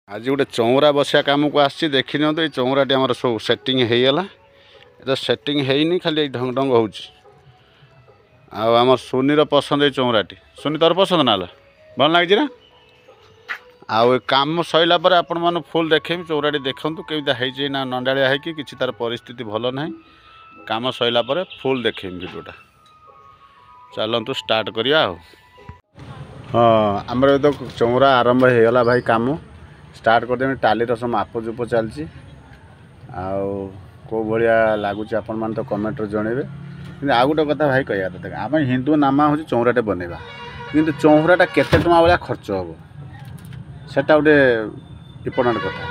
आज गोटे चौरा बसिया कम को आसी देखी नि ये चौराटी आम सब सेटिंग होगला ये सेटिंग होनी खाली ढंग ढंग हो आम सुनीर पसंद ये चौराटी सुनी तोर पसंद ना भल लगी ना आउ कम सरला आपण मैंने फुल देखेबी चौराटी देखूँ केमी ना नंडाया है कि तार परिस्थिति भल ना कम सरला फुल देखेबी भिडियोटा चलतु स्टार्ट करिया हाँ आमर तो चौरा आरंभ होगला भाई कम स्टार्ट करदेमी टाली सब माप चुप चलती आउ भाया लगुच आपण मैंने तो कमेंट जनइबे कि आउ गोटे कथा भाई कह देख आम हिंदू नामा हूँ चौराटे बनवा कि चौराटा केते टଙ୍କା भाया खर्च हम सेटा गोटे इम्पोर्टाट कथा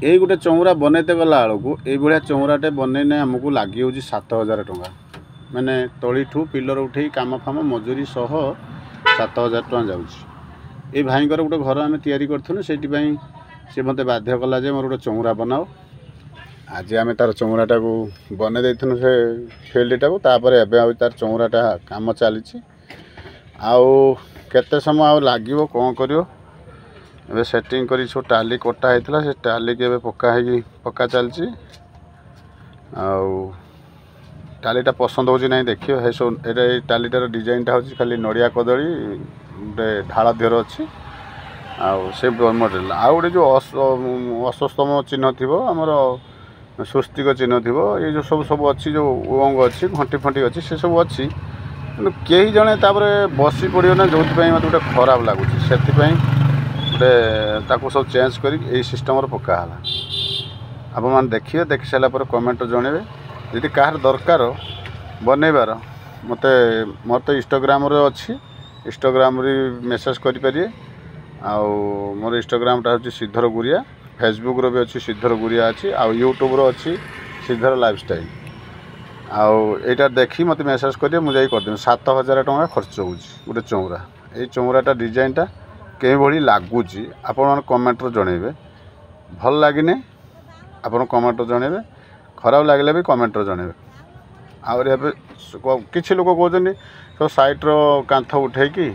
यही गोटे चौरा बनईते गला बेलू ये चौराटे बनईने आमको लगी 7,000 टଙ୍କା माने तली ठू पिलर उठे काम फाम मजूरी सह 7,000 टଙ୍କା जाऊँगी ये भाईकर गोटे घर आम तैयारी करूँ से सी मत बाध्य कला जे मोर गोटे चौरा बनाओ आज आम तार चौराटा को बन देनु से फिल्डटा को तापर तार चौराटा काम चली आउ केते समय आउ लगे कौन कर सेटिंग कर सब टाली कटा होता से टाली के पक्का चलती आउ टालीटा पसंद हो ना देखिए है सब ये टालीटार डिजाइनटा हूँ खाली नड़िया कदली गोटे ढाल देहर अच्छी से मॉडल आउ गोटे जो अश्वस्तम चिन्ह थी आमर स्वस्तिक चिन्ह थी ये जो सब सब अच्छी जो उंग अच्छी घंटी फंटी अच्छी से सब अच्छी कई जड़े बसी पड़ो ना जो मत गोटे खराब लगुच से गोटे सब चेंज कर सिस्टम पक्काला आप मैंने देखिए देख सारापर कमेंट जनइबे जी कहार दरकार बनइबार मत मोर तो इंस्टाग्राम अच्छी इंस्टाग्राम मेसेज करें आउ मोर इंस्टाग्रामटा हूँ श्रीधर गुरिया फेसबुक भी अच्छी श्रीधर गुरिया अच्छी आउ यूट्यूब अच्छी श्रीधर लाइफस्टाइल आउ यहाँ देखी मत मेसेज करें मुझे करदेवी 7,000 टଙ୍କା खर्च हो गोटे चौरा ये चौराटा डिजाइनटा कई भाई लगुच आपण कमेंट जनइबे भल लगिने आप कमेंट जनइबे खराब लगे भी कमेंट जनइबे आउे किसी लोग कहते सब सैट्र कांथ उठे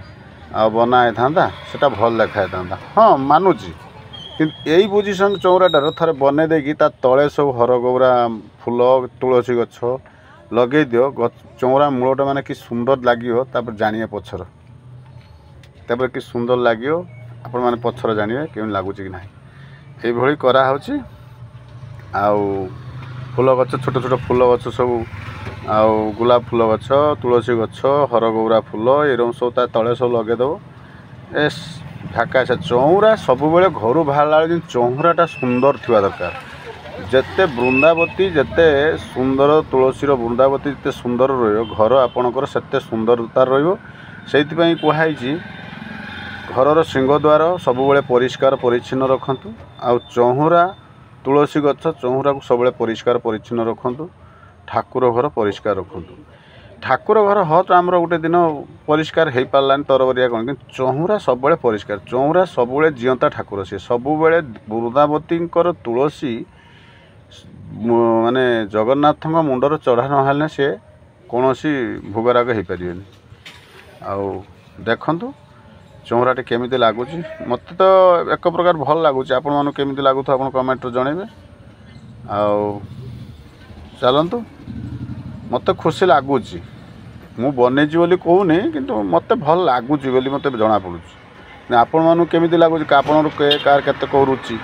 बनाई था से भल देखा था हाँ मानुची कि यही पोजिशन चौराटार थे बन देकी तले सब हरगौरा फूल तुलसी गछ लगे दियो चौरा मूलटा माने कि सुंदर लगे जानिए पछर तापर कि सुंदर लगे आपण मैंने पछर जानिए केमी लगुच कि ना ये कराऊँच आउ फूल गछ छोट छोट फूल गछ सब आउ गुलाब फूल गछ तुलसी गछ हरगौरा फूल ये सब तले सब लगेदेव ए ढाका से चौरा सब बेले घर बाहर चौराटा सुंदर थी दरकार जिते वृंदावती जिते सुंदर तुलसीर वृंदावती जिते सुंदर घर आपणकर से सुंदरता रही कहुई घर सिंहद्वार सब बेले परिष्कार परिच्छिन्न रखु आ चौरा तुलसी गछ चौरा को सब परिष्कार परिच्छिन्न रखु ठाकुर घर परिष्कार रखु ठाकुर घर हट आमर गोटे दिन परिष्कार हो पारानी तरबरिया कौन कि चौरा सब परिष्कार चौरा सब जीवंता ठाकुर सी सब वृंदावती तुलसी माने जगन्नाथ मुंडर चढ़ा ना सी कौन सी भोगराग हो पारे आउ देखु चौराटे केमी लगुच मत तो एक प्रकार भल लगुच आपण मानू केमी लगुथ आप कमेंट जनइबे आउ चलतु मत खुशी लगुच मु बनईची बोली कहूनी किंतु मत भल लगुच बोली मत जना पड़ुच आपण मानू केमी लगुच आपण कार केते कौ रुचि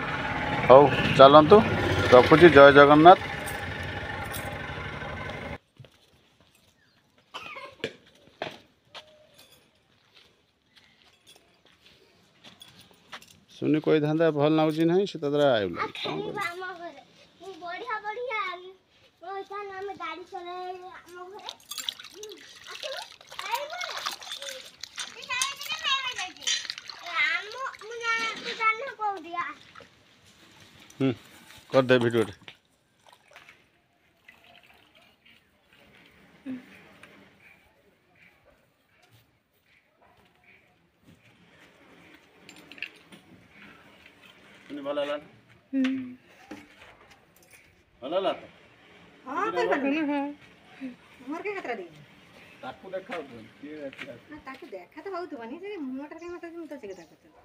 हौ चलतु रखुची जय जगन्नाथ। सुनी कोई था भल नाउची नहीं से तदरा आइल कर दे वीडियो भल भल हां कर बनी है हमर के खतरा दी ତାକୁ ଦେଖାଉଛନ୍ତି କିଏ ନା ତାକୁ ଦେଖା ତ ହଉଥିବନି ସେ ମୁହଁଟା କାଇଁ ମତେ ମୁଁ ତ ସେ କଥା କହୁଥିଲି।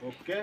ଓକେ।